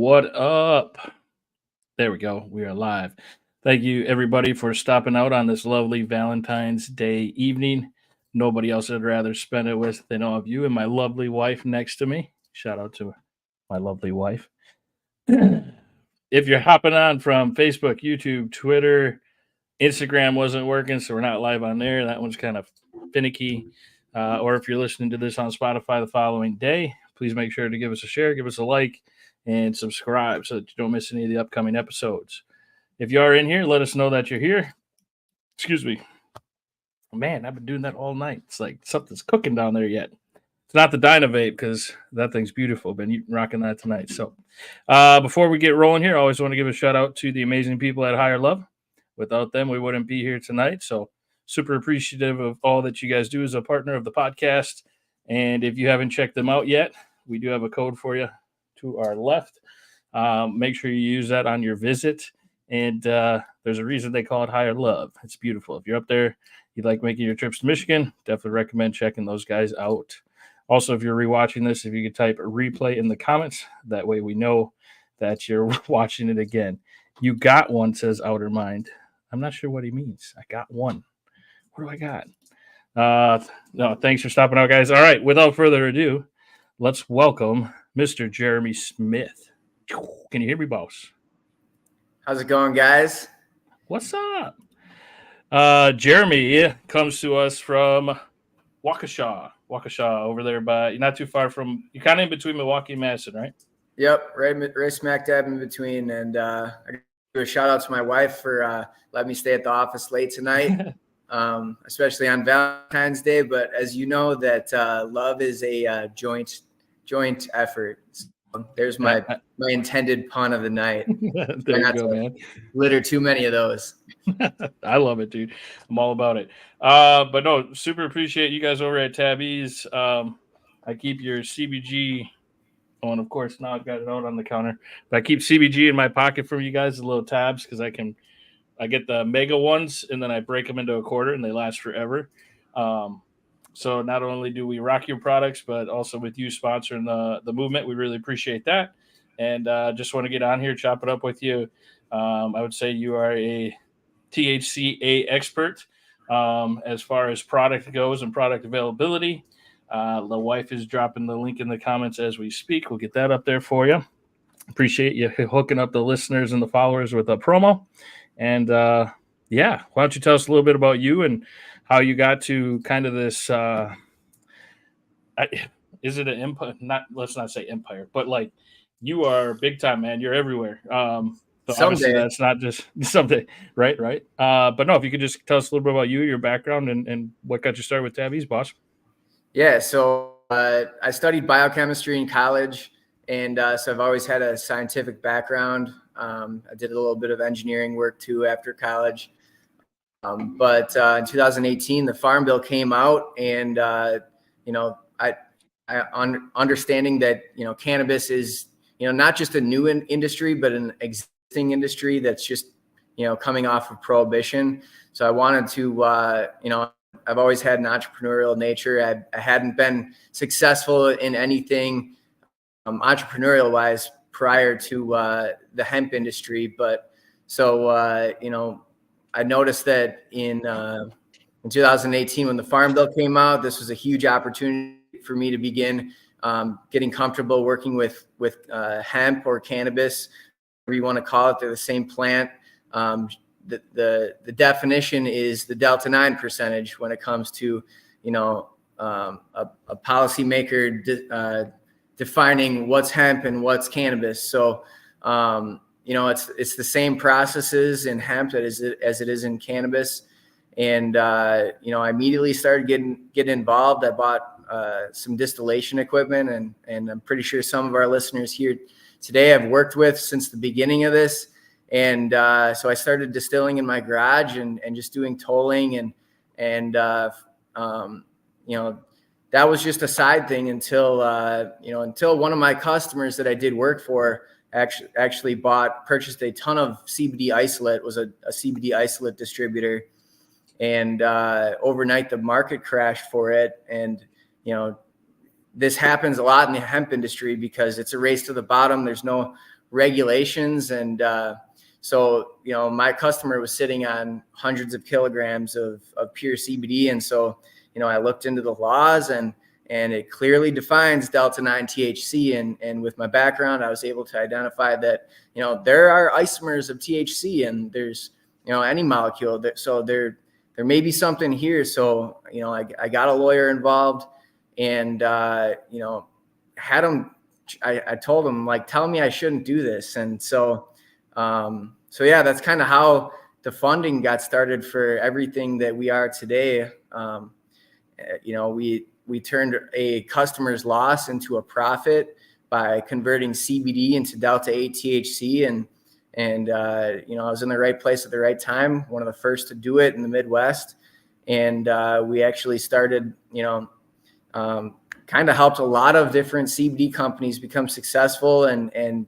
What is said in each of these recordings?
What up? There we go. We are live. Thank you, everybody, for stopping out on this lovely Valentine's Day evening. Nobody else I'd rather spend it with than all of you and my lovely wife next to me. Shout out to my lovely wife. If you're hopping on from Facebook, YouTube, Twitter, Instagram wasn't working, so we're not live on there. That one's kind of finicky. Or if you're listening to this on Spotify the following day, please make sure to give us a share, give us a like, and subscribe so that you don't miss any of the upcoming episodes. If you are in here, let us know that you're here. Excuse me. Man, I've been doing that all night. It's like something's cooking down there yet. It's not the Dynavape because that thing's beautiful. Been rocking that tonight. So before we get rolling here, I always want to give a shout out to the amazing people at Higher Love. Without them, we wouldn't be here tonight. So super appreciative of all that you guys do as a partner of the podcast. And if you haven't checked them out yet, we do have a code for you to our left. Make sure you use that on your visit. And there's a reason they call it Higher Love. It's beautiful. If you're up there, you like making your trips to Michigan, definitely recommend checking those guys out. Also, if you're rewatching this, if you could type replay in the comments, that way we know that you're watching it again. You got one, says Outer Mind. I'm not sure what he means. I got one. What do I got? No, thanks for stopping out, guys. All right, without further ado, let's welcome Mr. Jeremy Smith. Can you hear me, boss? How's it going, guys? What's up? Jeremy comes to us from Waukesha over there by, you're not too far from, you're kind of in between Milwaukee and Madison, right? Yep, right smack dab in between. And I do a shout out to my wife for letting me stay at the office late tonight, especially on Valentine's Day. But as you know, that love is a joint effort. So there's my intended pun of the night. There you go, man. Litter too many of those. I love it, dude. I'm all about it. But no, super appreciate you guys over at tabEASE. I keep your CBG on, of course. Now I've got it out on the counter, but I keep CBG in my pocket for you guys, the little tabs, because I get the mega ones and then I break them into a quarter and they last forever. So not only do we rock your products, but also with you sponsoring the movement, we really appreciate that. And just want to get on here, chop it up with you. I would say you are a THCA expert as far as product goes and product availability. The wife is dropping the link in the comments as we speak. We'll get that up there for you. Appreciate you hooking up the listeners and the followers with a promo. And why don't you tell us a little bit about you and how you got to kind of this, is it an empire? Let's not say empire, but like you are big time, man. You're everywhere. But obviously that's not just someday, right? But no, if you could just tell us a little bit about you, your background, and what got you started with tabEASE, boss. Yeah, so I studied biochemistry in college, and so I've always had a scientific background. I did a little bit of engineering work too after college. But in 2018, the Farm Bill came out, and understanding that cannabis is not just a new industry, but an existing industry that's just coming off of prohibition. So I wanted to I've always had an entrepreneurial nature. I hadn't been successful in anything entrepreneurial wise prior to the hemp industry, but so I noticed that in 2018, when the Farm Bill came out, this was a huge opportunity for me to begin getting comfortable working with hemp or cannabis, whatever you want to call it. They're the same plant. The definition is the Delta 9 percentage when it comes to a policymaker defining what's hemp and what's cannabis. So it's the same processes in hemp as it is in cannabis. And, I immediately started getting involved. I bought some distillation equipment, and I'm pretty sure some of our listeners here today I've worked with since the beginning of this. And so I started distilling in my garage and just doing tolling and that was just a side thing until one of my customers that I did work for actually purchased a ton of CBD isolate, was a CBD isolate distributor. And overnight the market crashed for it. And, this happens a lot in the hemp industry because it's a race to the bottom. There's no regulations. And so, my customer was sitting on hundreds of kilograms of pure CBD. And so, I looked into the laws, and it clearly defines Delta-9 THC. And with my background, I was able to identify that, there are isomers of THC, and there's, any molecule that, so there may be something here. So, I got a lawyer involved, and, had him, I told him, like, tell me I shouldn't do this. And so, yeah, that's kind of how the funding got started for everything that we are today. We turned a customer's loss into a profit by converting CBD into Delta-8 THC. And I was in the right place at the right time, one of the first to do it in the Midwest. And we actually started, kind of helped a lot of different CBD companies become successful and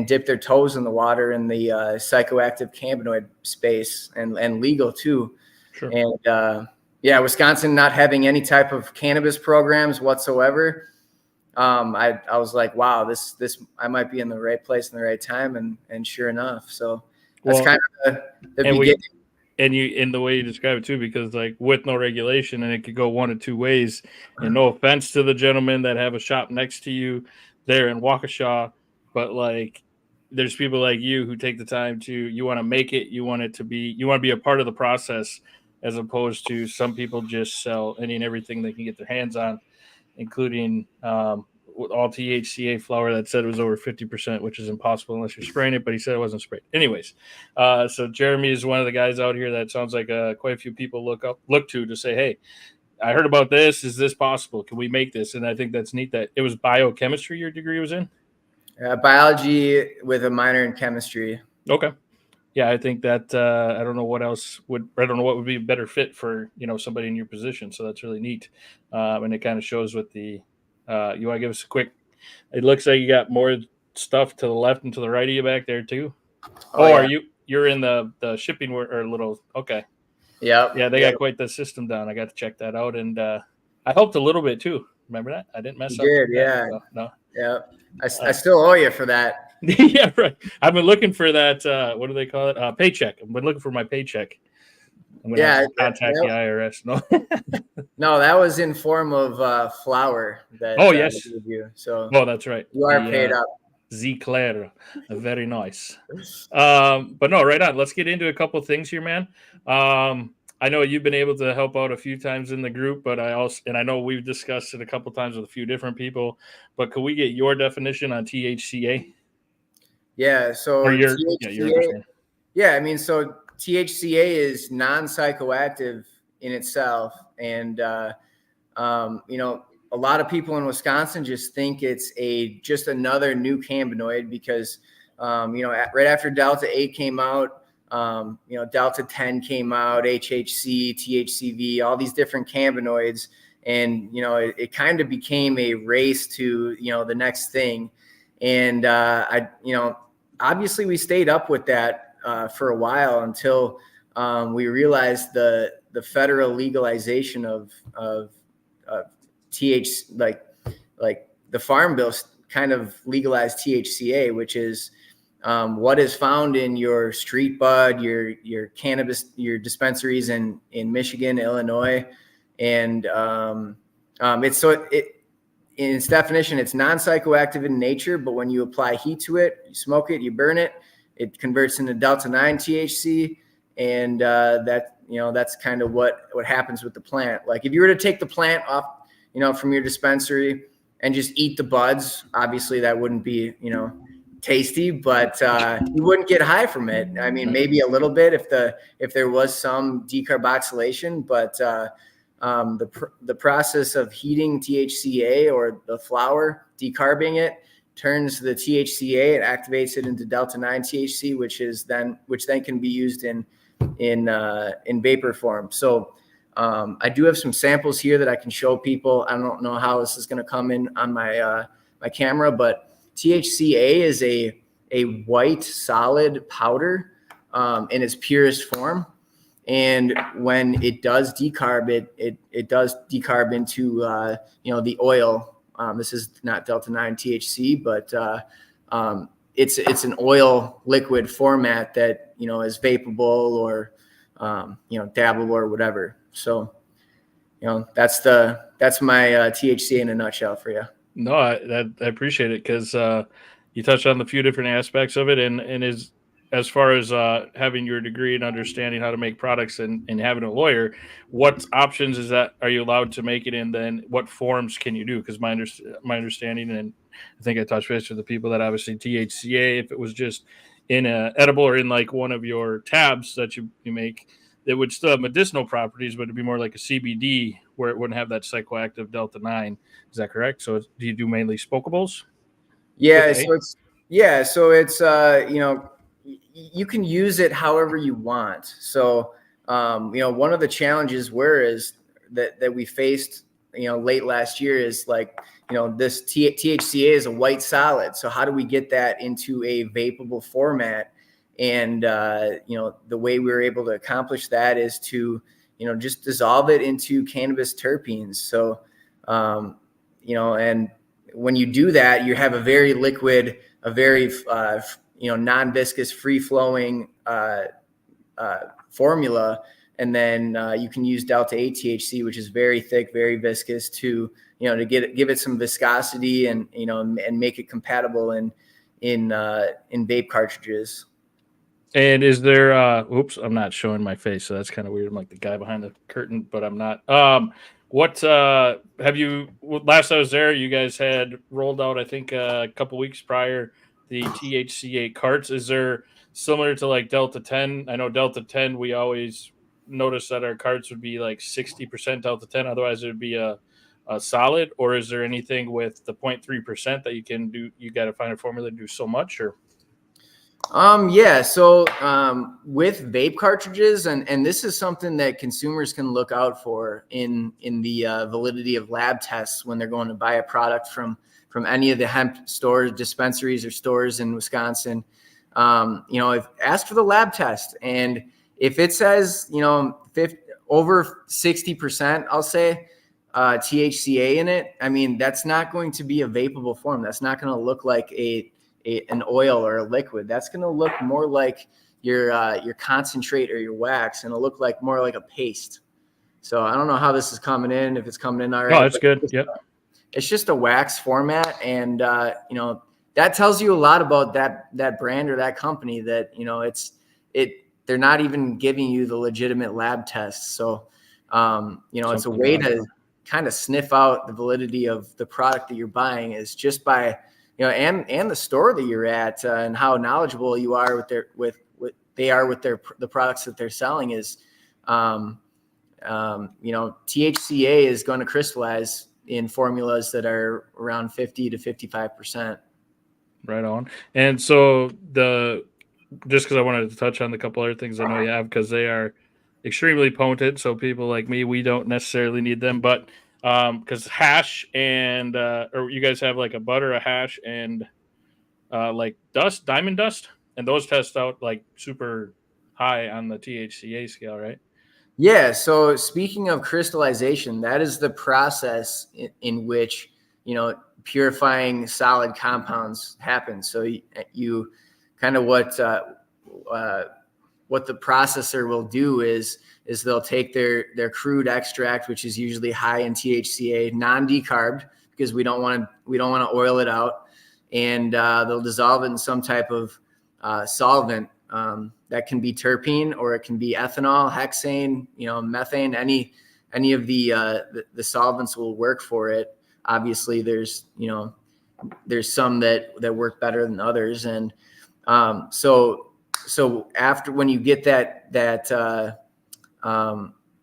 dip their toes in the water in the psychoactive cannabinoid space, and legal too. Sure. And Wisconsin not having any type of cannabis programs whatsoever. I was like, wow, this I might be in the right place in the right time, and sure enough. So that's kind of the beginning. In the way you describe it too, because like with no regulation, and it could go one of two ways. And no offense to the gentlemen that have a shop next to you there in Waukesha, but like there's people like you who take the time you want to make it, you want to be a part of the process, as opposed to some people just sell any and everything they can get their hands on, including all THCA flower that said it was over 50%, which is impossible unless you're spraying it, but he said it wasn't sprayed. Anyways, so Jeremy is one of the guys out here that sounds like quite a few people look to say, hey, I heard about this. Is this possible? Can we make this? And I think that's neat that it was biochemistry your degree was in? Biology with a minor in chemistry. Okay. Yeah, I think that I don't know what would be a better fit for somebody in your position. So that's really neat, and it kind of shows with the. You want to give us a quick? It looks like you got more stuff to the left and to the right of you back there too. Oh, yeah. You're in the shipping or little? Okay. Yep. Yeah, they got quite the system down. I got to check that out, and I helped a little bit too. Remember that? I didn't mess up. You did, yeah. So, no. Yeah, I still owe you for that. Yeah, right. I've been looking for that. What do they call it? Paycheck. I've been looking for my paycheck. I'm gonna have to contact the IRS. No. No, that was in form of flour. That, yes. you. So. Oh, that's right. You are paid up. Zclair. Very nice. But no, right on. Let's get into a couple of things here, man. I know you've been able to help out a few times in the group, but I know we've discussed it a couple of times with a few different people. But could we get your definition on THCA? Yeah. So THCA, I mean, so THCA is non-psychoactive in itself, and a lot of people in Wisconsin just think it's just another new cannabinoid because right after Delta-8 came out, Delta-10 came out, HHC, THCV, all these different cannabinoids, and it kind of became a race to the next thing, and obviously we stayed up with that for a while until we realized the federal legalization of THC, like the Farm Bill kind of legalized THCA, which is what is found in your street bud, your cannabis, your dispensaries in Michigan, Illinois, and in its definition, it's non-psychoactive in nature, but when you apply heat to it, you smoke it, you burn it, it converts into Delta-9 THC, and that's kind of what happens with the plant. Like if you were to take the plant off, from your dispensary and just eat the buds, obviously that wouldn't be, tasty, but you wouldn't get high from it. I mean, maybe a little bit if there was some decarboxylation, but the process of heating THCA or the flower, decarbing it, turns the THCA, it activates it into Delta-9 THC, which then can be used in vapor form. So I do have some samples here that I can show people. I don't know how this is going to come in on my camera, but THCA is a white solid powder in its purest form. And when it does decarb, it does decarb into the oil. This is not Delta-9 THC, but it's an oil liquid format that, is vapable or, dabbable or whatever. So, that's my THC in a nutshell for you. No, I appreciate it, because you touched on the few different aspects of it, and as far as having your degree and understanding how to make products, and having a lawyer, what options are you allowed to make it in? Then what forms can you do? Because my understanding, and I think I touched base with the people, that obviously THCA, if it was just in a edible or in like one of your tabs that you make, it would still have medicinal properties, but it'd be more like a CBD, where it wouldn't have that psychoactive Delta 9. Is that correct? So do you do mainly smokables? Yeah. So it's, you can use it however you want. So, one of the challenges that we faced, late last year is like, this THCA is a white solid. So how do we get that into a vapable format? And, the way we were able to accomplish that is to, just dissolve it into cannabis terpenes. So, and when you do that, you have a very liquid, a very, non-viscous, free-flowing formula. And then you can use Delta 8 THC, which is very thick, very viscous, to give it some viscosity and and make it compatible in vape cartridges. And is there oops, I'm not showing my face, so that's kind of weird. I'm like the guy behind the curtain, but I'm not. What have you last I was there, you guys had rolled out, I think a couple weeks prior, the THCA carts. Is there similar to like Delta 10? I know Delta 10, we always noticed that our carts would be like 60% Delta 10, otherwise it would be a solid. Or is there anything with the 0.3% that you can do? You got to find a formula to do so much, or yeah. So with vape cartridges, and this is something that consumers can look out for in the validity of lab tests when they're going to buy a product from any of the hemp stores, dispensaries, or stores in Wisconsin. Ask for the lab test, and if it says over 60%, I'll say THCA in it, I mean, that's not going to be a vapable form. That's not going to look like an oil or a liquid. That's going to look more like your concentrate or your wax, and it'll look like more like a paste. So I don't know how this is coming in, if it's coming in already. Oh, it's good. Yep. It's just a wax format, and that tells you a lot about that brand or that company, that they're not even giving you the legitimate lab tests. So it's a way to kind of sniff out the validity of the product that you're buying, is just by and the store that you're at, and how knowledgeable you are with the products that they're selling. Is THCA is going to crystallize in formulas that are around 50 to 55%. Right on. And so just because I wanted to touch on the couple other things I know you have, because they are extremely potent. So people like me, we don't necessarily need them, but because hash and or you guys have like a butter, a hash, and like diamond dust, and those test out like super high on the THCA scale, right? Yeah. So speaking of crystallization, that is the process in which purifying solid compounds happens. So you kind of what the processor will do is they'll take their crude extract, which is usually high in THCA, non-decarbed, because we don't want to oil it out, and they'll dissolve it in some type of solvent. That can be terpene, or it can be ethanol, hexane, methane. Any of the solvents will work for it. Obviously, there's some that work better than others, and so after, when you get that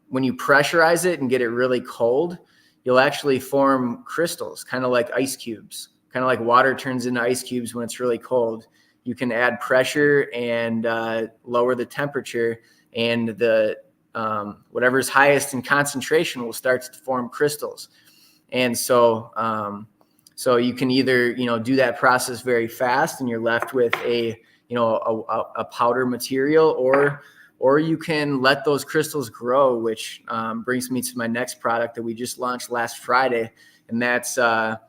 when you pressurize it and get it really cold, you'll actually form crystals, kind of like ice cubes, kind of like water turns into ice cubes when it's really cold. You can add pressure and lower the temperature, and the whatever's highest in concentration will start to form crystals. And so you can either do that process very fast, and you're left with a powder material, or you can let those crystals grow, which brings me to my next product that we just launched last Friday, and that's our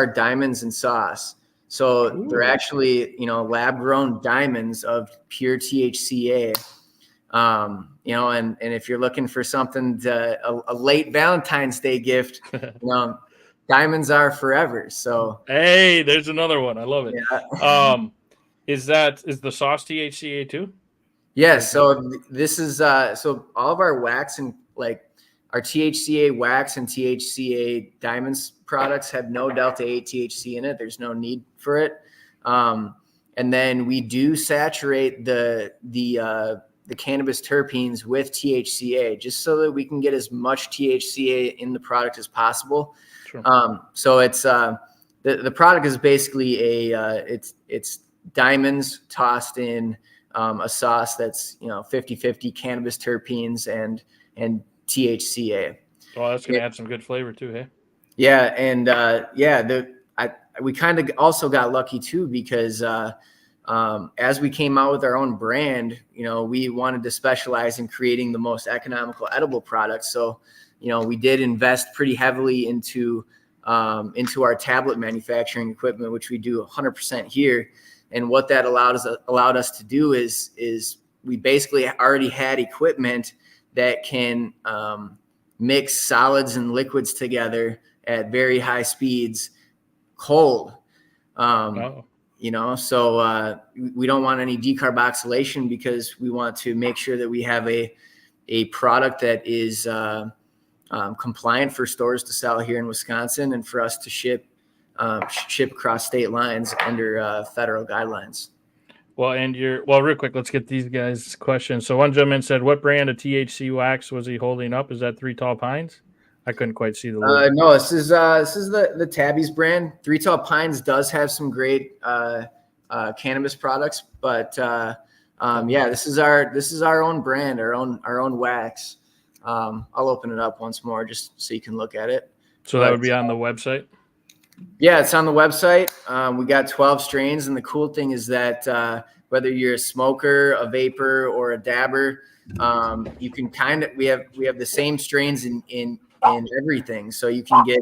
diamonds and sauce. So they're actually, lab grown diamonds of pure THCA. And if you're looking for something a late Valentine's Day gift, diamonds are forever. So hey, there's another one. I love it. yeah. Is the sauce THCA too? Yes. So this is so all of our wax and like our THCA wax and THCA diamonds products have no delta 8 THC in it. There's no need for it. And then we do saturate the cannabis terpenes with THCA just so that we can get as much THCA in the product as possible. Sure. So it's the product is basically it's diamonds tossed in a sauce that's 50-50 cannabis terpenes and THCA. Oh, that's gonna add some good flavor too, hey? Yeah, and we kind of also got lucky too because as we came out with our own brand, we wanted to specialize in creating the most economical edible products. So, we did invest pretty heavily into our tablet manufacturing equipment, which we do 100% here. And what that allowed us to do is we basically already had equipment that can mix solids and liquids together at very high speeds, cold. So we don't want any decarboxylation because we want to make sure that we have a product that is compliant for stores to sell here in Wisconsin and for us to ship across state lines under federal guidelines. Well, real quick, let's get these guys' questions. So one gentleman said, what brand of THC wax was he holding up? Is that Three Tall Pines? I couldn't quite see the logo. No, this is the tabEASE brand. Three Tall Pines does have some great cannabis products, but this is our own brand, our own wax. I'll open it up once more just so you can look at it. So that would be on the website? Yeah, it's on the website. We got 12 strains, and the cool thing is that whether you're a smoker, a vapor, or a dabber, you can we have the same strains in everything. So you can get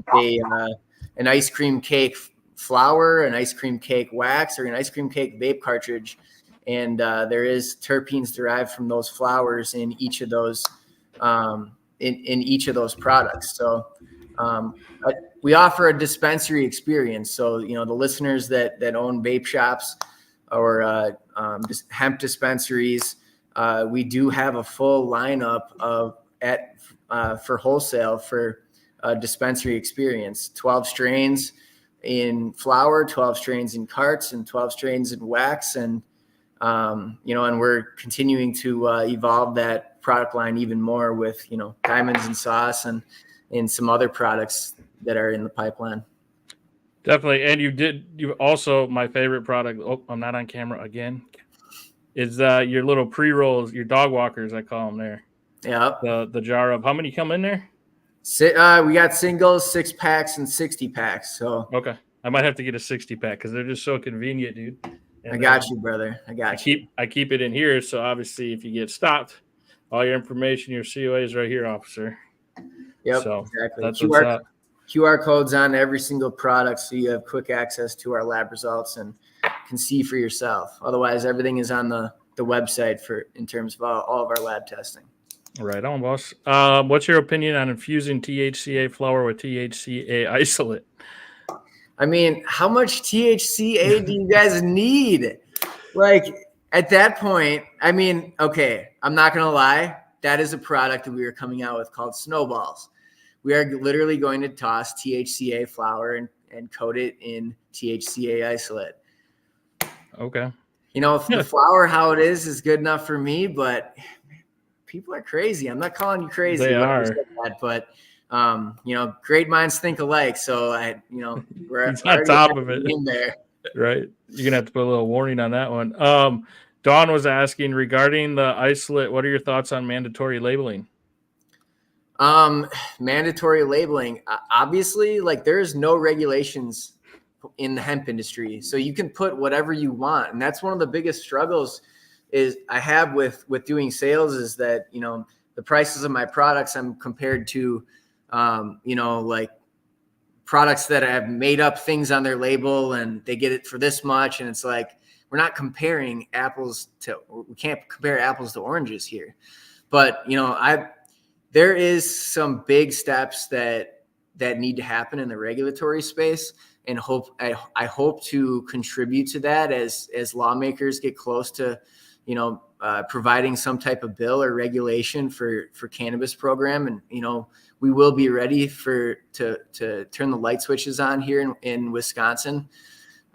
an ice cream cake flower, an ice cream cake wax, or an ice cream cake vape cartridge, and there is terpenes derived from those flowers in each of those in each of those products. So we offer a dispensary experience. So, the listeners that own vape shops or hemp dispensaries, we do have a full lineup for wholesale for a dispensary experience. 12 strains in flower, 12 strains in carts, and 12 strains in wax. And, and we're continuing to evolve that product line even more with, diamonds and sauce and some other products that are in the pipeline. Definitely. And you also, my favorite product, I'm not on camera again, is your little pre-rolls, your dog walkers, I call them there. Yeah. The jar of, how many come in there? We got singles, 6-packs, and 60-packs. So okay. I might have to get a 60-pack because they're just so convenient, dude. And I got you, brother. I keep it in here. So obviously if you get stopped, all your information, your COA is right here, officer. Yep, so exactly. That's what's up. QR codes on every single product, so you have quick access to our lab results and can see for yourself. Otherwise, everything is on the website in terms of all of our lab testing. Right on, boss. What's your opinion on infusing THCA flower with THCA isolate? I mean, how much THCA do you guys need? Like at that point, I mean, okay, I'm not gonna lie. That is a product that we are coming out with called Snowballs. We are literally going to toss THCA flower and coat it in THCA isolate. Okay. If the flower how it is good enough for me, but people are crazy. I'm not calling you crazy. They are. But great minds think alike. So we're on top of it in there. Right. You're gonna have to put a little warning on that one. Dawn was asking regarding the isolate, what are your thoughts on mandatory labeling? Mandatory labeling. Obviously, there's no regulations in the hemp industry, so you can put whatever you want, and that's one of the biggest struggles I have with doing sales is that the prices of my products I'm compared to products that have made up things on their label and they get it for this much. And it's like, we're not comparing we can't compare apples to oranges here. But, there is some big steps that need to happen in the regulatory space, and I hope to contribute to that as lawmakers get close to, providing some type of bill or regulation for cannabis program. And, we will be ready to turn the light switches on here in Wisconsin.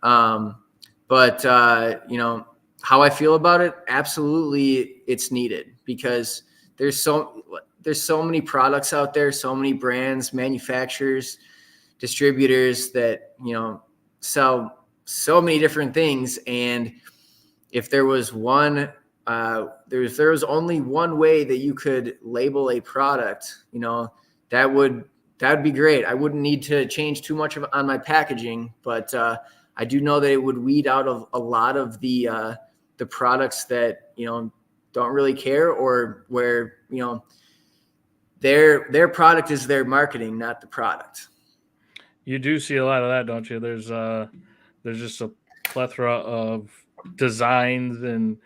But how I feel about it, absolutely it's needed, because there's so many products out there, so many brands, manufacturers, distributors that, sell so many different things. And if there was there was only one way that you could label a product, that would be great. I wouldn't need to change too much on my packaging, but I do know that it would weed out of a lot of the products that, don't really care, or where, their product is their marketing, not the product. You do see a lot of that, don't you? There's just a plethora of designs and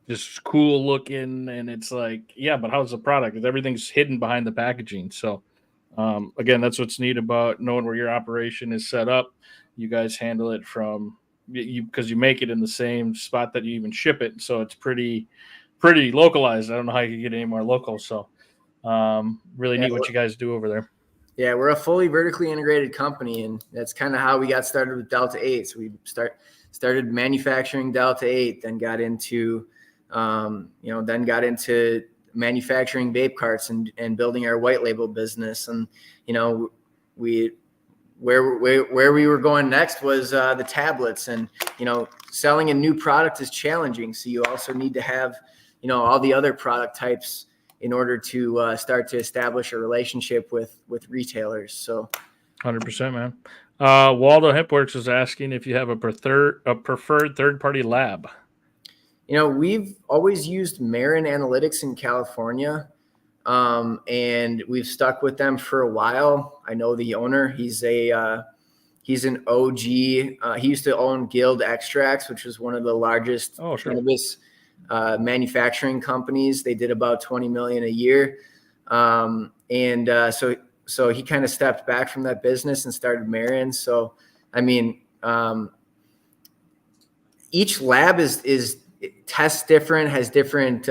just cool looking, and it's like, yeah, but how's the product? Everything's hidden behind the packaging. So again, that's what's neat about knowing where your operation is set up. You guys handle it from because you make it in the same spot that you even ship it, so it's pretty localized. I don't know how you could get any more local. So really neat what you guys do over there. Yeah, we're a fully vertically integrated company, and that's kind of how we got started with Delta 8. So we started manufacturing Delta 8, then got into manufacturing vape carts and building our white label business. And where we were going next was the tablets, and selling a new product is challenging. So you also need to have all the other product types in order to start to establish a relationship with retailers. So 100%, man. Waldo Hempworks is asking if you have a preferred third-party lab. We've always used Marin Analytics in California, and we've stuck with them for a while. I know the owner; he's an OG. He used to own Guild Extracts, which was one of the largest cannabis manufacturing companies. They did about $20 million a year, so he kind of stepped back from that business and started Marin. So, I mean, each lab is tests different, has different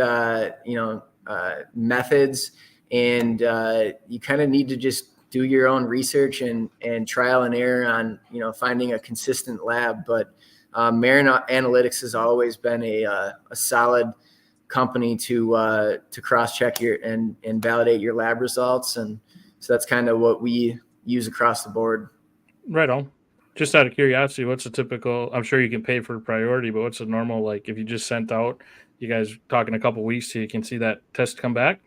methods, and you kind of need to just do your own research and trial and error on finding a consistent lab. But Marin Analytics has always been a solid company to cross-check and validate your lab results, and so that's kind of what we use across the board. Right on. Just out of curiosity, what's a typical? I'm sure you can pay for priority, but what's a normal, like if you just sent out, you guys talking a couple weeks so you can see that test come back?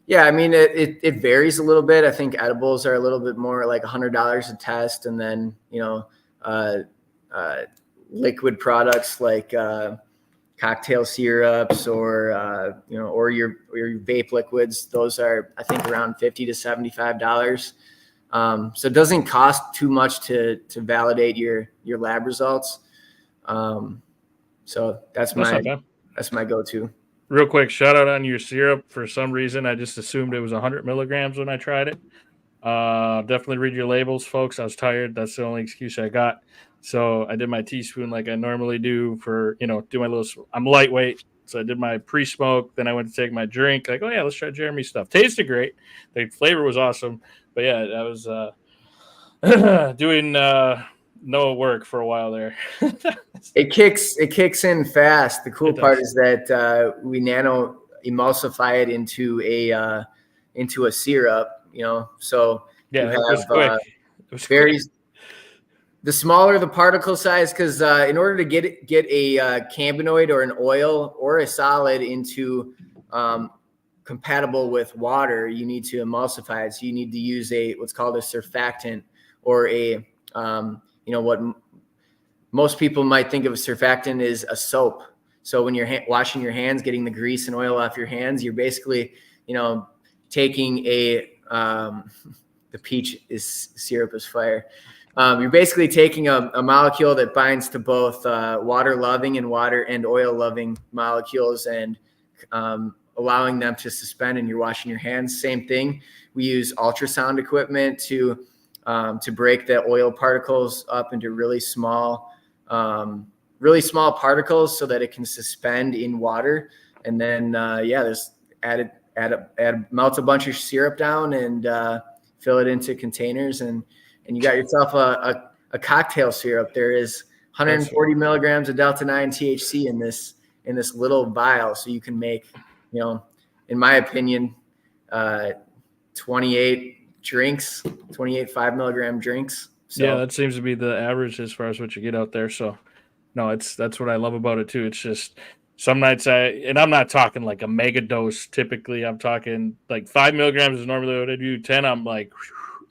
Yeah, I mean it varies a little bit. I think edibles are a little bit more like $100 a test, and then liquid products like cocktail syrups or your vape liquids, those are I think around $50 to $75. So it doesn't cost too much to validate your lab results. So that's my go-to. Real quick, shout out on your syrup. For some reason, I just assumed it was 100 milligrams when I tried it. Definitely read your labels, folks. I was tired. That's the only excuse I got. So I did my teaspoon like I normally do for, do my little, I'm lightweight. So I did my pre-smoke. Then I went to take my drink. Like, oh yeah, let's try Jeremy's stuff. Tasted great. The flavor was awesome. But yeah, I was doing no work for a while there. It kicks in fast. The cool part is that we nano emulsify it into a syrup. So yeah, you have, it was quick. It was quick. The smaller the particle size, because in order to get a cannabinoid or an oil or a solid into compatible with water, you need to emulsify it. So you need to use what's called a surfactant, or what most people might think of a surfactant is a soap. So when you're washing your hands, getting the grease and oil off your hands, you're basically taking the the peach syrup is fire. You're basically taking a molecule that binds to both water loving and oil loving molecules, and allowing them to suspend, and you're washing your hands. Same thing. We use ultrasound equipment to break the oil particles up into really small particles so that it can suspend in water. And then, just melt a bunch of syrup down and fill it into containers, and you got yourself a cocktail syrup. There is 140 milligrams of delta-9 THC in this little vial, so you can make, in my opinion, 28 5 milligram drinks. So, yeah, that seems to be the average as far as what you get out there. So no, that's what I love about it too. It's just some nights and I'm not talking like a mega dose. Typically I'm talking like 5 milligrams is normally what I do. 10, I'm like,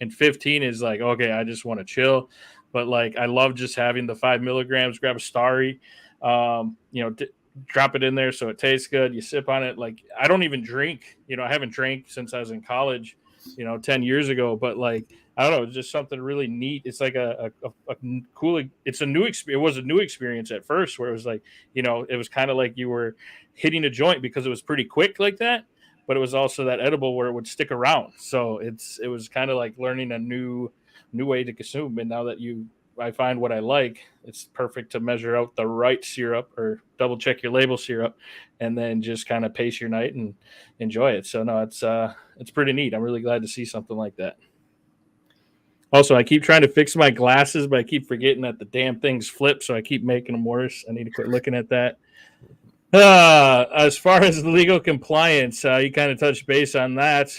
and 15 is like, okay, I just want to chill. But like, I love just having the 5 milligrams, grab a Starry, drop it in there so it tastes good. You sip on it. Like, I don't even drink, I haven't drank since I was in college, 10 years ago, but like, I don't know, it's just something really neat. It's like a cool, it's a new experience. It was a new experience at first where it was like, it was kind of like you were hitting a joint because it was pretty quick like that, but it was also that edible where it would stick around. So it was kind of like learning a new way to consume. And now that I find what I like, it's perfect to measure out the right syrup or double check your label syrup and then just kind of pace your night and enjoy it. So no, it's pretty neat. I'm really glad to see something like that. Also, I keep trying to fix my glasses, but I keep forgetting that the damn things flip, so I keep making them worse. I need to quit looking at that. As far as legal compliance, you kind of touched base on that.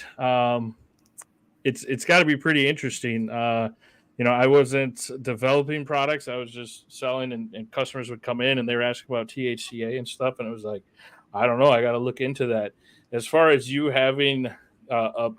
It's got to be pretty interesting. I wasn't developing products. I was just selling, and customers would come in and they were asking about THCA and stuff. And it was like, I don't know. I got to look into that. As far as you having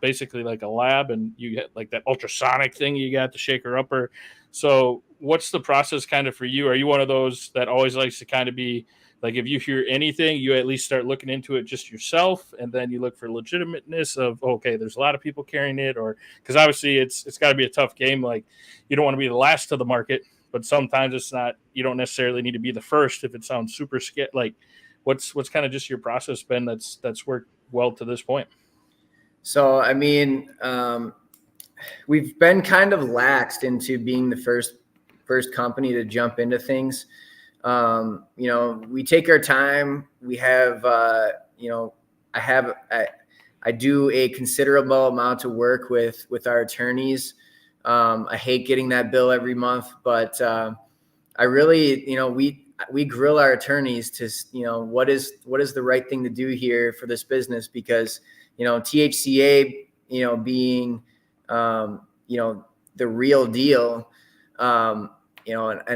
basically like a lab and you get like that ultrasonic thing, you got the shaker upper. So what's the process kind of for you? Are you one of those that always likes to kind of be like, if you hear anything, you at least start looking into it just yourself, and then you look for legitimateness of, okay, there's a lot of people carrying it, or because obviously it's got to be a tough game. Like, you don't want to be the last to the market, but sometimes it's not. You don't necessarily need to be the first if it sounds super scary. Like, what's kind of just your process been that's worked well to this point? So I mean, we've been kind of laxed into being the first company to jump into things. We take our time. We have, I do a considerable amount of work with our attorneys. I hate getting that bill every month, but I really, we grill our attorneys to, what is the right thing to do here for this business? Because, THCA, being, the real deal, and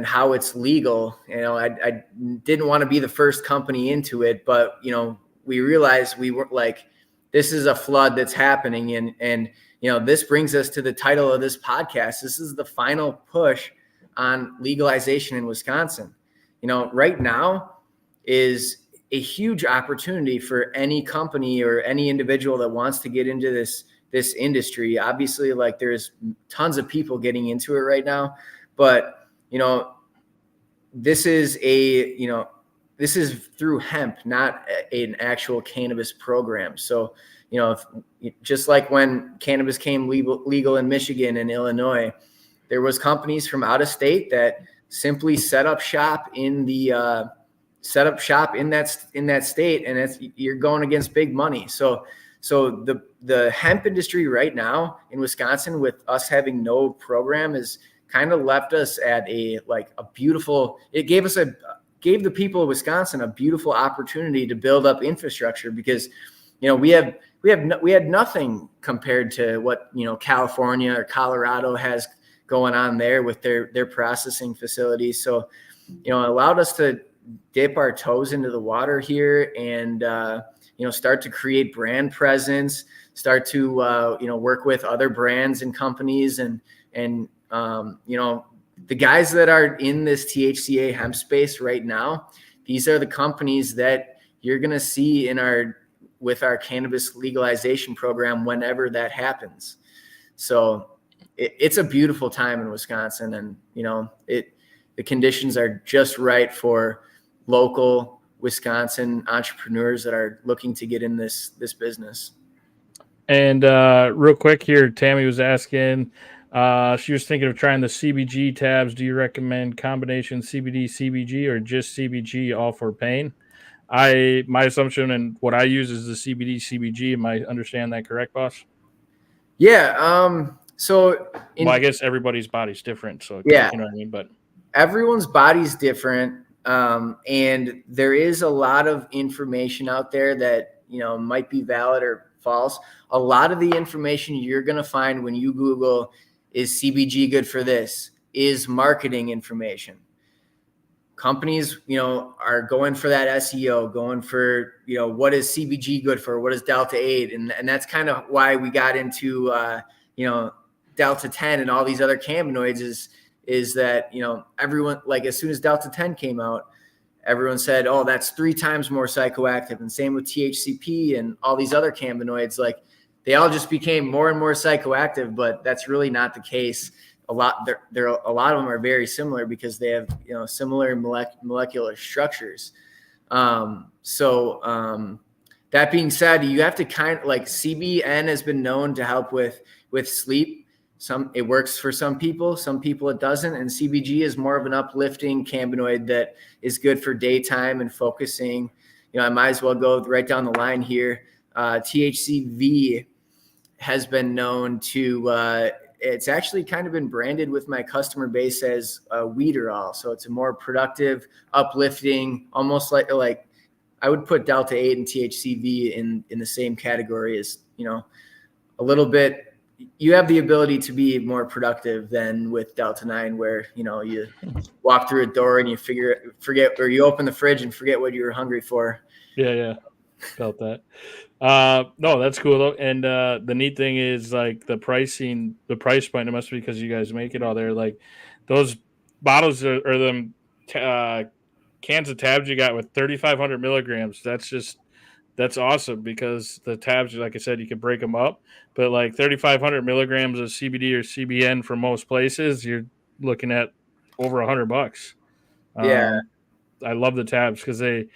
how it's legal. I didn't want to be the first company into it, but, we realized we were like, this is a flood that's happening. And, this brings us to the title of this podcast. This is the final push on legalization in Wisconsin. Right now is a huge opportunity for any company or any individual that wants to get into this industry. Obviously, like, there's tons of people getting into it right now, but this is through hemp, not an actual cannabis program. So, just like when cannabis came legal in Michigan and Illinois, there was companies from out of state that simply set up shop in that state, and you're going against big money. So the hemp industry right now in Wisconsin, with us having no program, is kind of left us at it gave the people of Wisconsin a beautiful opportunity to build up infrastructure, because, we had nothing compared to what, California or Colorado has going on there with their processing facilities. So, it allowed us to dip our toes into the water here and, start to create brand presence, start to, work with other brands and companies, and the guys that are in this THCA hemp space right now, these are the companies that you're going to see with our cannabis legalization program whenever that happens. So, it's a beautiful time in Wisconsin, and the conditions are just right for local Wisconsin entrepreneurs that are looking to get in this business. And real quick here, Tammy was asking, she was thinking of trying the CBG tabs. Do you recommend combination CBD, CBG, or just CBG, all for pain? My assumption and what I use is the CBD, CBG. Am I understand that correct, boss? Yeah. So Well, I guess everybody's body's different, so yeah, you know what I mean. But everyone's body's different, and there is a lot of information out there that might be valid or false. A lot of the information you're going to find when you Google is CBG good for this is marketing information. Companies, are going for that SEO, going for, what is CBG good for? What is Delta 8? And that's kind of why we got into, Delta 10 and all these other cannabinoids is that, everyone, like as soon as Delta 10 came out, everyone said, oh, that's 3 times more psychoactive. And same with THCP and all these other cannabinoids, like they all just became more and more psychoactive, but that's really not the case. A lot of them are very similar because they have similar molecular structures. That being said, you have to kind of like CBN has been known to help with sleep. It works for some people it doesn't, and CBG is more of an uplifting cannabinoid that is good for daytime and focusing. I might as well go right down the line here. THCV has been known to it's actually kind of been branded with my customer base as Weederall. So it's a more productive, uplifting, almost like I would put Delta 8 and THCV in the same category as, a little bit. You have the ability to be more productive than with Delta 9, where, you walk through a door and you forget, or you open the fridge and forget what you were hungry for. Yeah. Felt that. No, that's cool though. And the neat thing is like the price point. It must be because you guys make it all there. Like those bottles or them cans of tabs you got with 3,500 milligrams. That's awesome because the tabs, like I said, you can break them up. But like 3,500 milligrams of CBD or CBN for most places, you're looking at over $100. Yeah. I love the tabs because they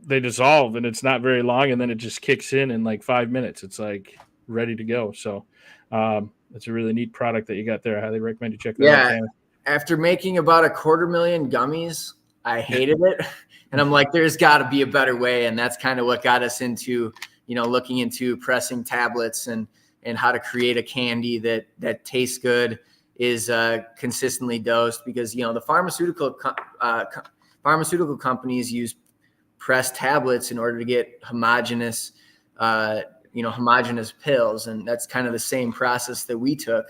dissolve and it's not very long, and then it just kicks in like 5 minutes. It's like ready to go. So it's a really neat product that you got there. I highly recommend you check that out, Tammy. After making about 250,000 gummies, I hated it. And I'm like, there's got to be a better way. And that's kind of what got us into, looking into pressing tablets and how to create a candy that tastes good, is consistently dosed, because, the pharmaceutical companies use pressed tablets in order to get homogeneous pills. And that's kind of the same process that we took.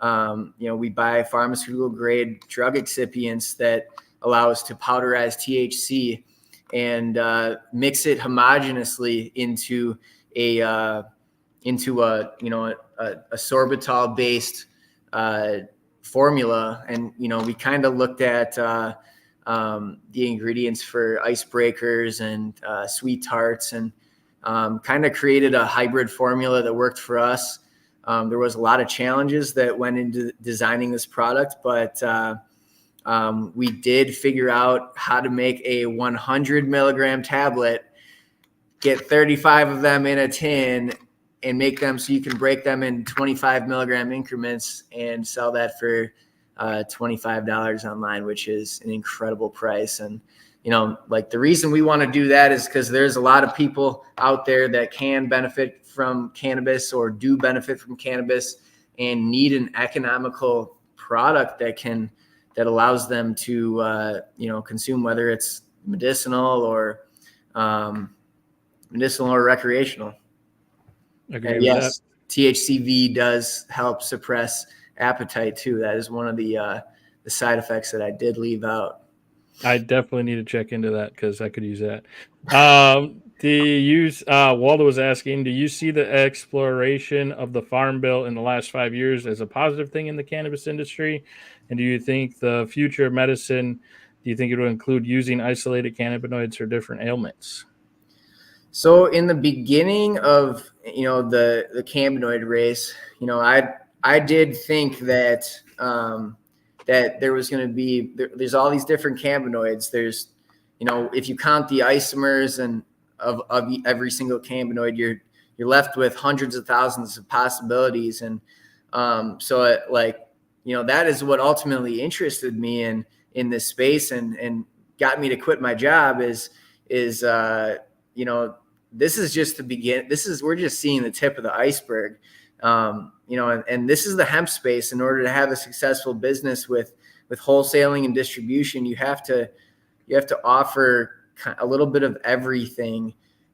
We buy pharmaceutical grade drug excipients that allow us to powderize THC and mix it homogenously into a sorbitol based formula. And we kind of looked at the ingredients for icebreakers and sweet tarts, and kind of created a hybrid formula that worked for us. There was a lot of challenges that went into designing this product, but we did figure out how to make a 100 milligram tablet, get 35 of them in a tin, and make them so you can break them in 25 milligram increments and sell that for $25 online, which is an incredible price. And the reason we want to do that is because there's a lot of people out there that can benefit from cannabis or do benefit from cannabis and need an economical product that allows them to consume, whether it's medicinal or recreational. Agree Yes, with that. THCV does help suppress appetite too. That is one of the side effects that I did leave out. I definitely need to check into that because I could use that. Waldo was asking, do you see the exploration of the Farm Bill in the last 5 years as a positive thing in the cannabis industry? And do you think the future of medicine, do you think it will include using isolated cannabinoids for different ailments? So in the beginning of, the cannabinoid race, I I did think that that there was going to be there's all these different cannabinoids. There's, if you count the isomers and of every single cannabinoid, you're left with hundreds of thousands of possibilities. And that is what ultimately interested me in this space and got me to quit my job is this is just the begin. We're just seeing the tip of the iceberg. And this is the hemp space. In order to have a successful business with wholesaling and distribution, you have to offer a little bit of everything.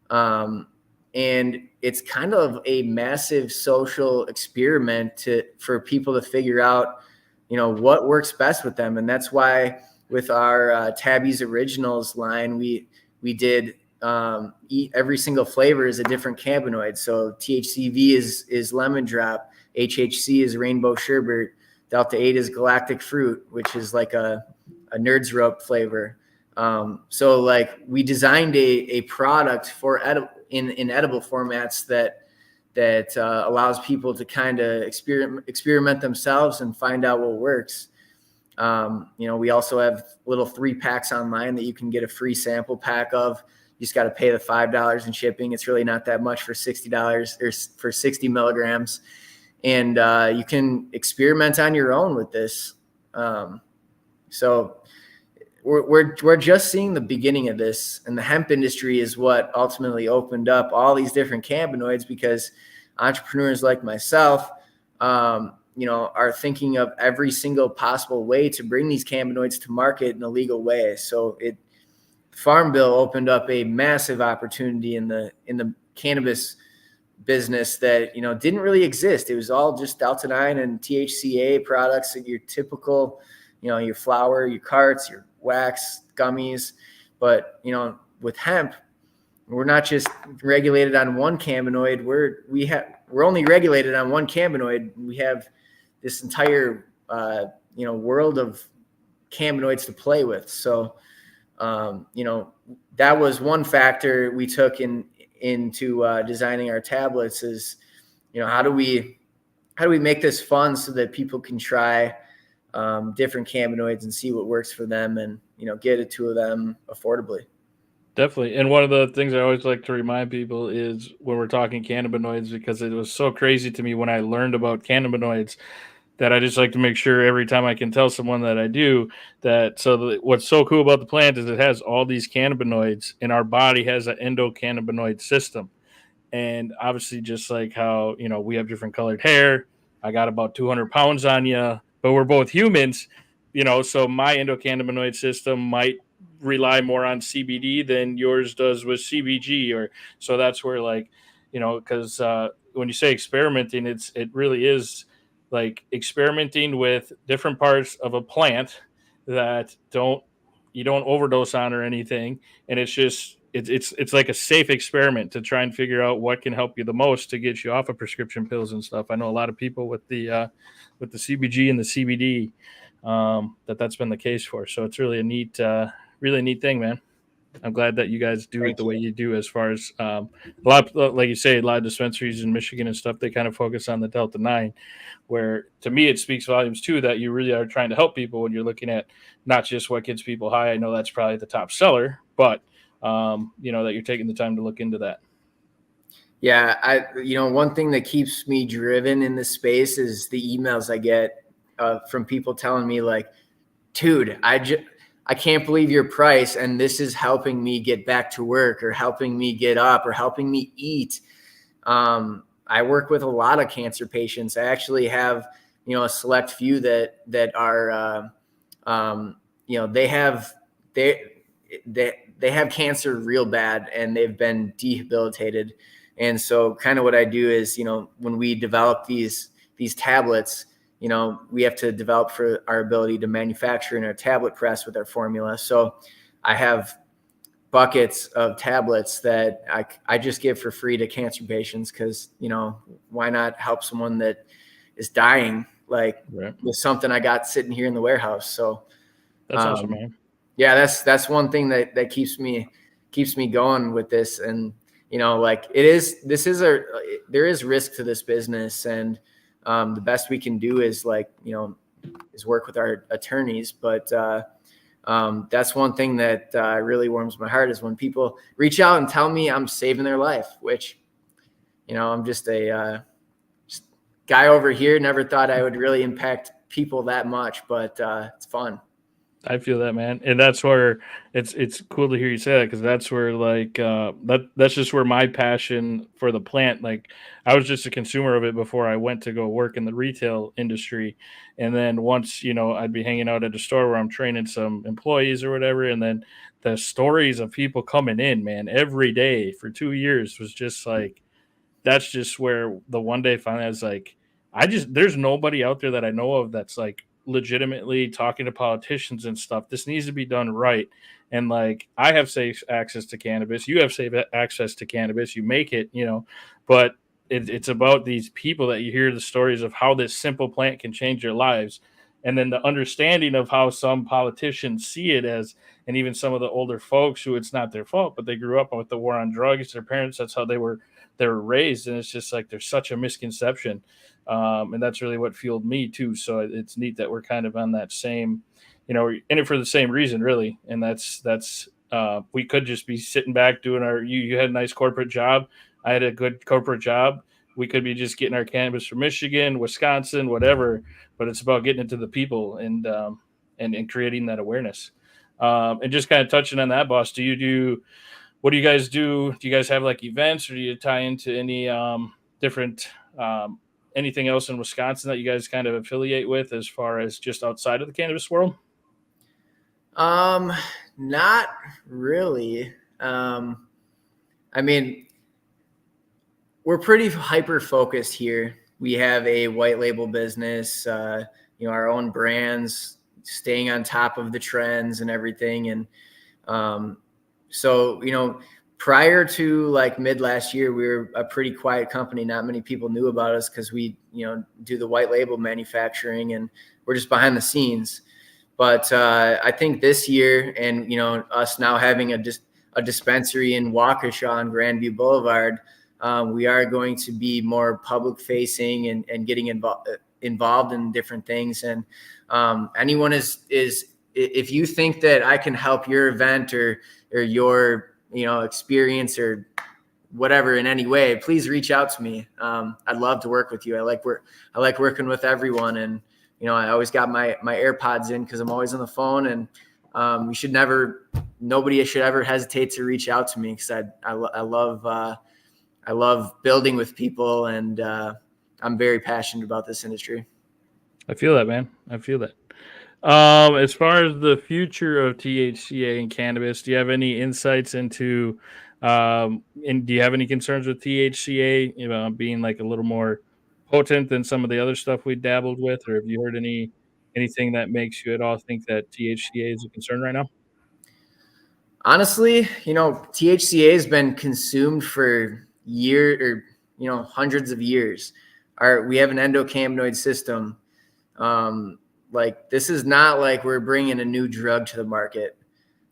And it's kind of a massive social experiment for people to figure out, what works best with them. And that's why with our tabEASE Originals line, we did every single flavor is a different cannabinoid. So THCV is lemon drop, HHC is rainbow sherbet, Delta 8 is galactic fruit, which is like a Nerds Rope flavor. So like we designed a product for in edible formats that allows people to kind of experiment themselves and find out what works. We also have little 3-packs online that you can get a free sample pack of. You just got to pay the $5 in shipping. It's really not that much for $60 or for 60 milligrams. And you can experiment on your own with this. So we're just seeing the beginning of this, and the hemp industry is what ultimately opened up all these different cannabinoids, because entrepreneurs like myself, are thinking of every single possible way to bring these cannabinoids to market in a legal way. So Farm Bill opened up a massive opportunity in the cannabis business that, didn't really exist. It was all just Delta 9 and THCA products, and your typical, your flower, your carts, your wax, gummies. But, with hemp, we're not just regulated on one cannabinoid. We're only regulated on one cannabinoid. We have this entire, world of cannabinoids to play with. So, that was one factor we took into designing our tablets is, how do we make this fun so that people can try different cannabinoids and see what works for them and, get it to them affordably. Definitely. And one of the things I always like to remind people is when we're talking cannabinoids, because it was so crazy to me when I learned about cannabinoids, that I just like to make sure every time I can tell someone that I do that. So what's so cool about the plant is it has all these cannabinoids, and our body has an endocannabinoid system. And obviously, just like how, we have different colored hair, I got about 200 pounds on you, but we're both humans, so my endocannabinoid system might rely more on CBD than yours does with CBG. Or so that's where, like, because when you say experimenting, it really is like experimenting with different parts of a plant that you don't overdose on or anything. And it's just, it's like a safe experiment to try and figure out what can help you the most to get you off of prescription pills and stuff. I know a lot of people with the CBG and the CBD that's been the case for. So it's really really neat thing, man. I'm glad that you guys do it the way you do. As far as a lot, like you say, a lot of dispensaries in Michigan and stuff, they kind of focus on the Delta 9, where to me it speaks volumes too that you really are trying to help people when you're looking at not just what gets people high. I know that's probably the top seller, but that you're taking the time to look into that. Yeah, one thing that keeps me driven in this space is the emails I get from people telling me like, dude, I can't believe your price, and this is helping me get back to work or helping me get up or helping me eat. I work with a lot of cancer patients. I actually have, a select few that are, they have cancer real bad and they've been debilitated. And so kind of what I do is, when we develop these tablets, we have to develop for our ability to manufacture in our tablet press with our formula. So I have buckets of tablets that I just give for free to cancer patients because, why not help someone that is dying, like with something I got sitting here in the warehouse. So that's awesome, man. Yeah, that's one thing that keeps me going with this. And, there is risk to this business. And, The best we can do is is work with our attorneys. But that's one thing that really warms my heart is when people reach out and tell me I'm saving their life, which, I'm just a guy over here. Never thought I would really impact people that much, but it's fun. I feel that, man, and that's where it's cool to hear you say that, because that's where that's just where my passion for the plant. Like, I was just a consumer of it before I went to go work in the retail industry, and then once I'd be hanging out at a store where I'm training some employees or whatever, and then the stories of people coming in, man, every day for 2 years was just like, that's just where the one day finally I was like, there's nobody out there that I know of that's like legitimately talking to politicians and stuff. This needs to be done right. And like, I have safe access to cannabis. You have safe access to cannabis. You make it, but it's about these people that you hear the stories of how this simple plant can change your lives. And then the understanding of how some politicians see it as, and even some of the older folks who it's not their fault, but they grew up with the war on drugs. Their parents, that's how they were raised, and it's just like there's such a misconception, and that's really what fueled me too. So it's neat that we're kind of on that same, we're in it for the same reason, really, and that's we could just be sitting back doing our. You had a nice corporate job, I had a good corporate job. We could be just getting our cannabis from Michigan, Wisconsin, whatever, but it's about getting it to the people and creating that awareness. And just kind of touching on that, boss, what do you guys do? Do you guys have like events, or do you tie into any different anything else in Wisconsin that you guys kind of affiliate with as far as just outside of the cannabis world? Not really. I mean, we're pretty hyper focused here. We have a white label business, our own brands, staying on top of the trends and everything. And so, prior to like mid last year, we were a pretty quiet company. Not many people knew about us because we, do the white label manufacturing and we're just behind the scenes. But I think this year, and us now having a dispensary in Waukesha on Grandview Boulevard, we are going to be more public facing and getting involved in different things. And anyone is if you think that I can help your event or your experience or whatever in any way, please reach out to me. I'd love to work with you. I like working with everyone, and I always got my AirPods in because I'm always on the phone, and nobody should ever hesitate to reach out to me, because I love building with people, and I'm very passionate about this industry. I feel that, man. I feel that. As far as the future of THCA and cannabis, do you have any insights into, and do you have any concerns with THCA, being like a little more potent than some of the other stuff we dabbled with, or have you heard anything that makes you at all think that THCA is a concern right now? Honestly, THCA has been consumed for years, or hundreds of years. We have an endocannabinoid system. Like, this is not like we're bringing a new drug to the market.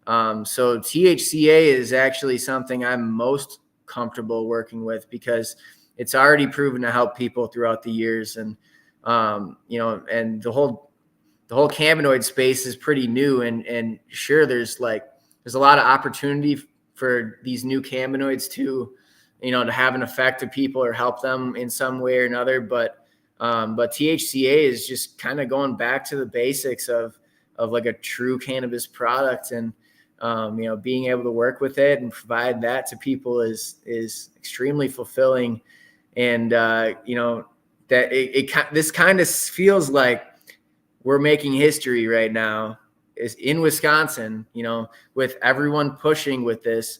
So THCA is actually something I'm most comfortable working with because it's already proven to help people throughout the years. And, and the whole cannabinoid space is pretty new, and sure, there's a lot of opportunity for these new cannabinoids to have an effect of people or help them in some way or another. But THCA is just kind of going back to the basics of like a true cannabis product, and being able to work with it and provide that to people is extremely fulfilling. And this kind of feels like we're making history right now is in Wisconsin, with everyone pushing with this.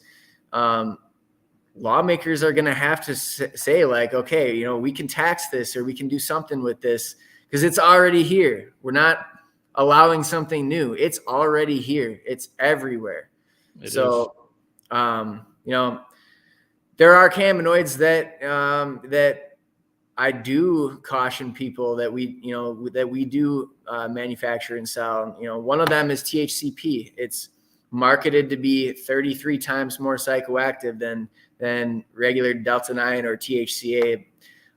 Lawmakers are going to have to say like, okay, we can tax this, or we can do something with this, because it's already here. We're not allowing something new. It's already here. It's everywhere. So, there are cannabinoids that I do caution people that we do manufacture and sell. One of them is THCP. It's marketed to be 33 times more psychoactive than regular Delta-9 or THCA.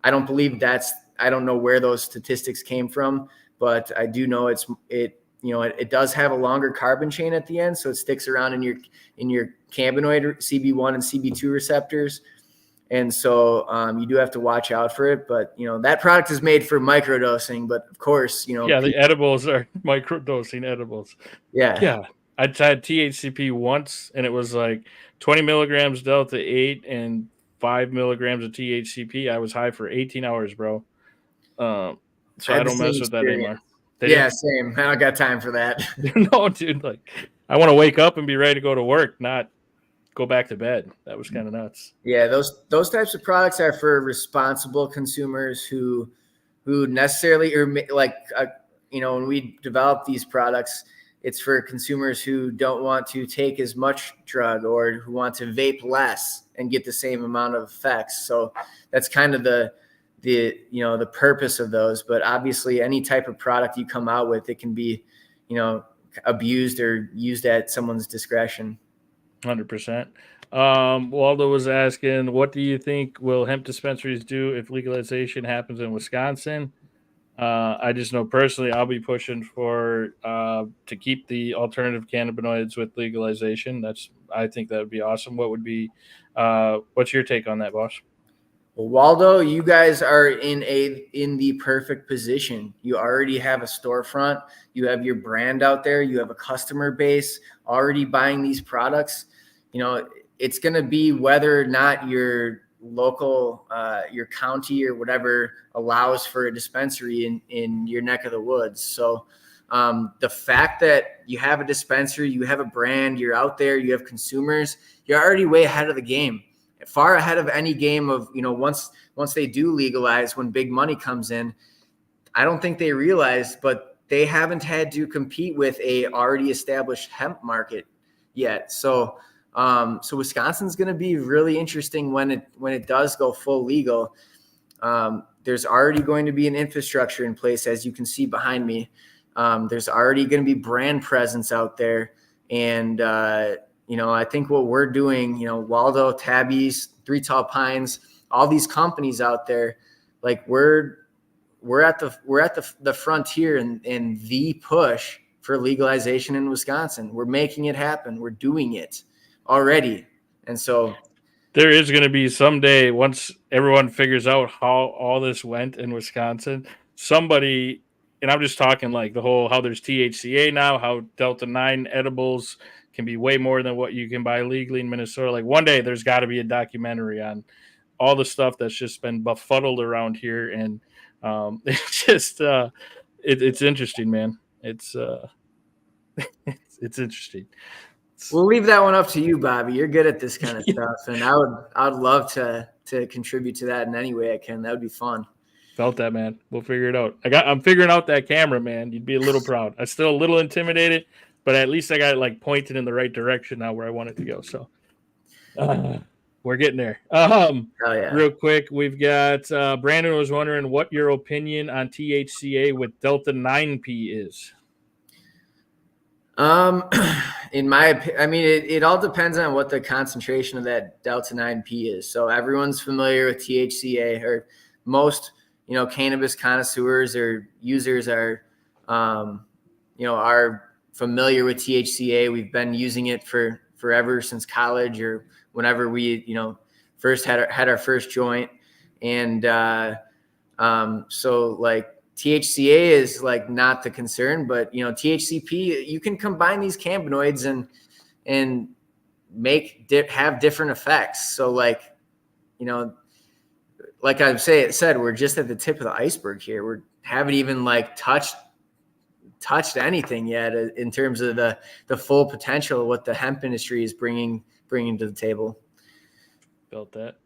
I don't believe that's I don't know where those statistics came from, but I do know it does have a longer carbon chain at the end, so it sticks around in your cannabinoid CB1 and CB2 receptors. And so you do have to watch out for it. But, that product is made for microdosing. But, of course, the edibles are microdosing edibles. Yeah. I tried THCP once, and it was like 20 milligrams Delta 8 and 5 milligrams of THCP. I was high for 18 hours, bro. So I don't mess with that anymore. Same. I don't got time for that. No, dude. Like, I want to wake up and be ready to go to work, not go back to bed. That was kind of nuts. Yeah, those types of products are for responsible consumers who necessarily, or like, when we develop these products, it's for consumers who don't want to take as much drug or who want to vape less and get the same amount of effects. So that's kind of the purpose of those. But obviously, any type of product you come out with, it can be, abused or used at someone's discretion. 100%. Waldo was asking, what do you think will hemp dispensaries do if legalization happens in Wisconsin? I just know personally I'll be pushing for to keep the alternative cannabinoids with legalization. I think that would be awesome. What's your take on that, boss? Well, Waldo, you guys are in the perfect position. You already have a storefront. You have your brand out there. You have a customer base already buying these products. It's going to be whether or not your local, your county or whatever allows for a dispensary in your neck of the woods. So the fact that you have a dispensary, you have a brand, you're out there, you have consumers, you're already way ahead of the game. Far ahead of any game of, once they do legalize, when big money comes in, I don't think they realize, but they haven't had to compete with a already established hemp market yet. So Wisconsin's going to be really interesting when it does go full legal. There's already going to be an infrastructure in place, as you can see behind me. There's already going to be brand presence out there. And, I think what we're doing, Waldo, tabEASE, Three Tall Pines, all these companies out there, like we're at the frontier in the push for legalization in Wisconsin. We're making it happen. We're doing it already. And so there is going to be someday, once everyone figures out how all this went in Wisconsin, somebody, and I'm just talking like the whole, how there's THCA now, how Delta 9 edibles can be way more than what you can buy legally in Minnesota. Like one day there's got to be a documentary on all the stuff that's just been befuddled around here. And it's just, it's interesting, man. It's interesting. We'll leave that one up to you, Bobby. You're good at this kind of stuff. And I would love to contribute to that in any way I can. That would be fun. Felt that, man. We'll figure it out. I'm figuring out that camera, man. You'd be a little proud. I'm still a little intimidated, but at least I got it like pointed in the right direction now where I want it to go. So we're getting there. Oh, yeah. Real quick, we've got Brandon was wondering what your opinion on THCA with Delta 9P is. In my opinion, I mean, it all depends on what the concentration of that Delta 9P is. So everyone's familiar with THCA, or most, cannabis connoisseurs or users are familiar with THCA. We've been using it for forever, since college or whenever we, first had our first joint. And so like THCA is like not the concern, but THCP, you can combine these cannabinoids and have different effects. So like I said, we're just at the tip of the iceberg here. We haven't even like touched anything yet in terms of the full potential of what the hemp industry is bringing to the table. Felt that.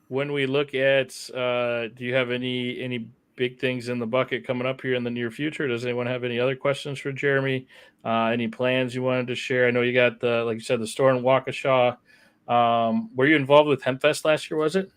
When we look at, do you have any big things in the bucket coming up here in the near future? Does anyone have any other questions for Jeremy? Any plans you wanted to share? I know you got like you said, the store in Waukesha. Were you involved with HempFest last year? Was it?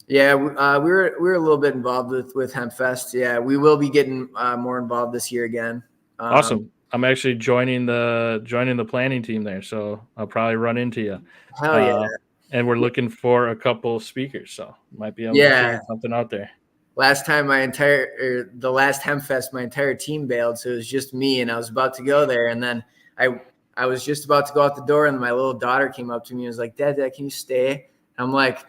Yeah, we were a little bit involved with HempFest. Yeah, we will be getting more involved this year again. Awesome. I'm actually joining the planning team there, so I'll probably run into you. Hell yeah. And we're looking for a couple speakers, so might be able to figure something out there. last time the last Hempfest, my entire team bailed. So it was just me, and I was about to go there. And then I was just about to go out the door, and my little daughter came up to me and was like, Dad, can you stay? And I'm like,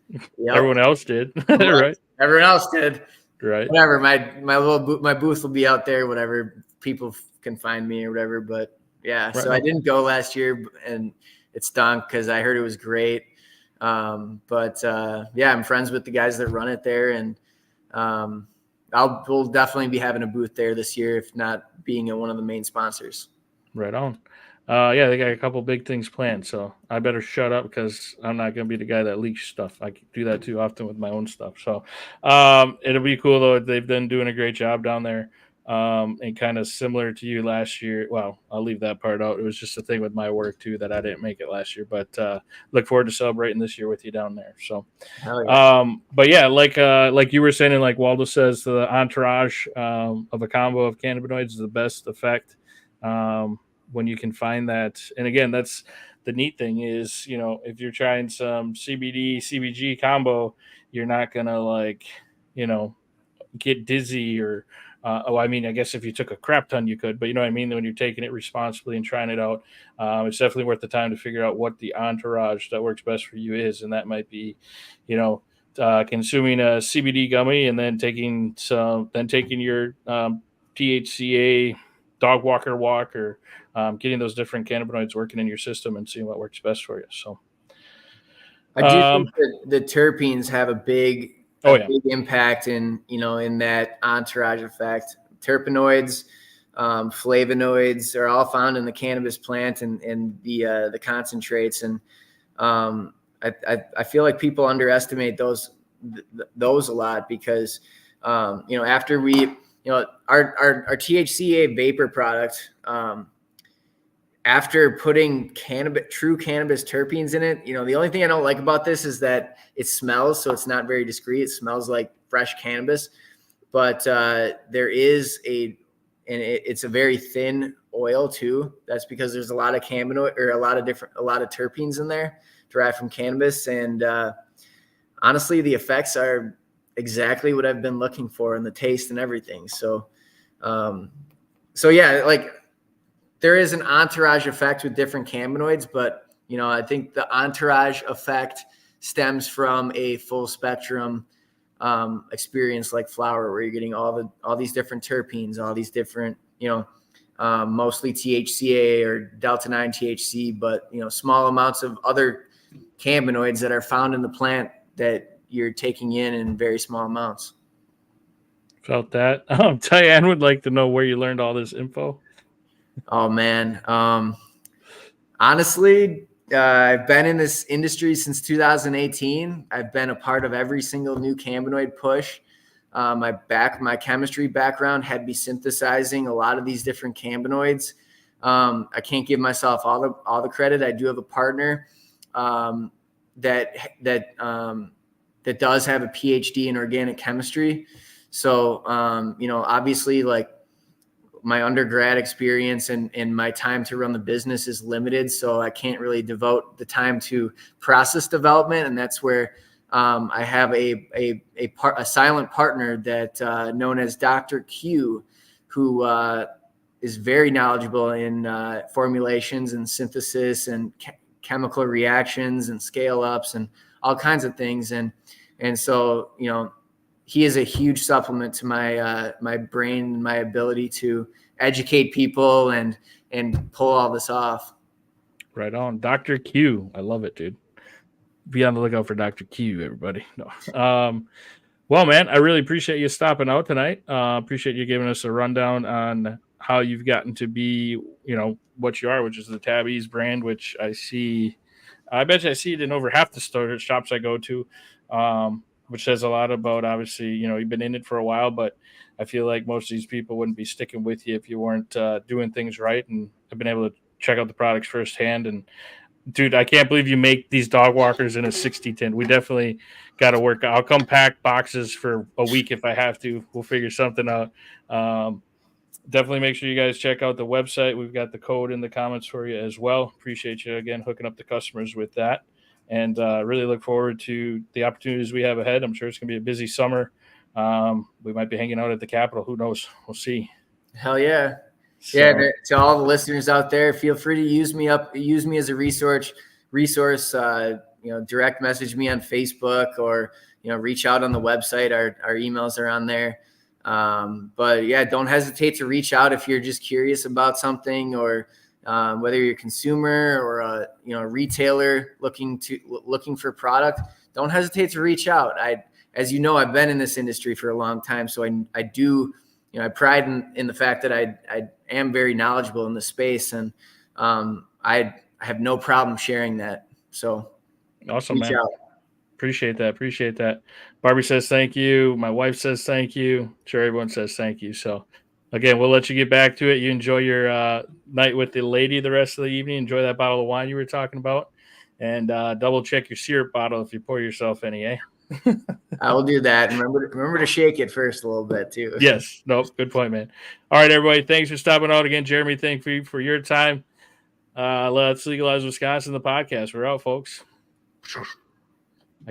yep. Everyone else did. Right. Everyone else did. Right. Whatever. My booth will be out there, whatever, people can find me or whatever. But yeah, Right so on. I didn't go last year, and it stunk because I heard it was great. Yeah, I'm friends with the guys that run it there, and we'll definitely be having a booth there this year, if not being one of the main sponsors. Right on. Yeah, they got a couple big things planned, so I better shut up because I'm not going to be the guy that leaks stuff. I do that too often with my own stuff. So it'll be cool, though. They've been doing a great job down there, and kind of similar to you last year. Well, I'll leave that part out. It was just a thing with my work, too, that I didn't make it last year. But look forward to celebrating this year with you down there. So, but yeah, like you were saying, and like Waldo says, the entourage of a combo of cannabinoids is the best effect. When you can find that. And again, that's the neat thing is, if you're trying some CBD, CBG combo, you're not going to get dizzy or, I guess if you took a crap ton, you could, but you know what I mean? When you're taking it responsibly and trying it out, it's definitely worth the time to figure out what the entourage that works best for you is. And that might be, consuming a CBD gummy and then taking your THCA dog walker walk or getting those different cannabinoids working in your system and seeing what works best for you. So I do think that the terpenes have a big big impact in that entourage effect. Terpenoids, flavonoids are all found in the cannabis plant and the concentrates. And I feel like people underestimate those a lot because after we our THCA vapor product, after putting true cannabis terpenes in it, the only thing I don't like about this is that it smells, so it's not very discreet. It smells like fresh cannabis, but there is it's a very thin oil too. That's because there's a lot of cannabinoid or a lot of terpenes in there derived from cannabis. And honestly, the effects are exactly what I've been looking for in the taste and everything. So yeah, like there is an entourage effect with different cannabinoids, but I think the entourage effect stems from a full spectrum experience like flower, where you're getting all these different terpenes, all these different, mostly THCA or delta 9 THC, but small amounts of other cannabinoids that are found in the plant that you're taking in very small amounts. Felt that. Diane would like to know where you learned all this info. Oh man. Honestly, I've been in this industry since 2018. I've been a part of every single new cannabinoid push. My chemistry background had me synthesizing a lot of these different cannabinoids. I can't give myself all the credit. I do have a partner that does have a PhD in organic chemistry. So obviously, like, my undergrad experience and my time to run the business is limited, so I can't really devote the time to process development. And that's where I have a silent partner that known as Dr. Q, who is very knowledgeable in formulations and synthesis and chemical reactions and scale ups and all kinds of things. And so, he is a huge supplement to my brain and my ability to educate people and pull all this off. Right on. Dr. Q. I love it, dude. Be on the lookout for Dr. Q, everybody. No. Well, man, I really appreciate you stopping out tonight. Appreciate you giving us a rundown on how you've gotten to be, what you are, which is the tabEASE brand, which I bet you I see it in over half the shops I go to. Which says a lot about, obviously, you've been in it for a while, but I feel like most of these people wouldn't be sticking with you if you weren't doing things right. And I've been able to check out the products firsthand. And dude, I can't believe you make these dog walkers in a 60 tin. We definitely got to work. I'll come pack boxes for a week if I have to. We'll figure something out. Definitely make sure you guys check out the website. We've got the code in the comments for you as well. Appreciate you again hooking up the customers with that. And really look forward to the opportunities we have ahead. I'm sure it's going to be a busy summer We might be hanging out at the Capitol. Who knows? We'll see. Hell yeah. So, Yeah. To all the listeners out there, feel free to use me as a resource, direct message me on Facebook or, reach out on the website. Our emails are on there. But yeah, don't hesitate to reach out if you're just curious about something, or whether you're a consumer or a retailer looking for product. Don't hesitate to reach out. As you know, I've been in this industry for a long time, so I do, I pride in the fact that I am very knowledgeable in the space, and I have no problem sharing that. So awesome, reach man. out. Appreciate that. Barbie says thank you. My wife says thank you. I'm sure everyone says thank you. So again, we'll let you get back to it. You enjoy your night with the lady the rest of the evening. Enjoy that bottle of wine you were talking about, and double check your syrup bottle if you pour yourself any, eh? I will do that. Remember to shake it first a little bit too. Yes. Nope. Good point, man. All right, everybody. Thanks for stopping out again. Jeremy, thank you for your time. Let's Legalize Wisconsin, the podcast. We're out, folks.